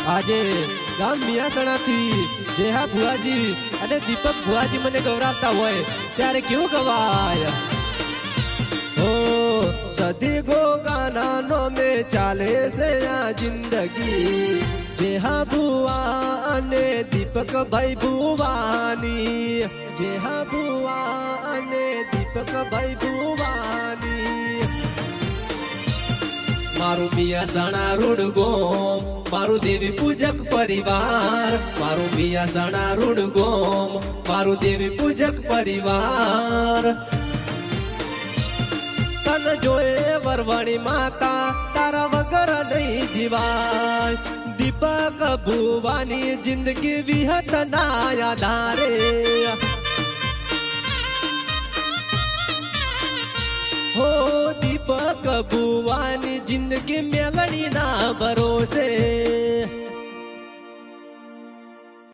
આજે ગામ મિયાસણાથી જેહા ભુવાજી અને દીપક ભુવાજી મને ગૌરાવતા હોય ત્યારે કેવું ગવાય ઓ સદી ગો ગાના નો મે ચાલે છે આ જિંદગી જેહા ભુવા અને દીપક ભાઈ ભુવાની જેહા ભુવા અને દીપક ભાઈ ભુવાની મારું મિયાસણા રૂડ ગોમ મારું દેવી પૂજક પરિવાર મારું મિયાસણા રૂડ ગોમ મારું દેવી પૂજક પરિવાર તન જોએ વરવાણી માતા તારા વગર નહીં જીવાય દીપક ભુવાની જિંદગી વિહત ના આધારે हो दीपक भुवानी जिंदगी मेलनी ना भरोसे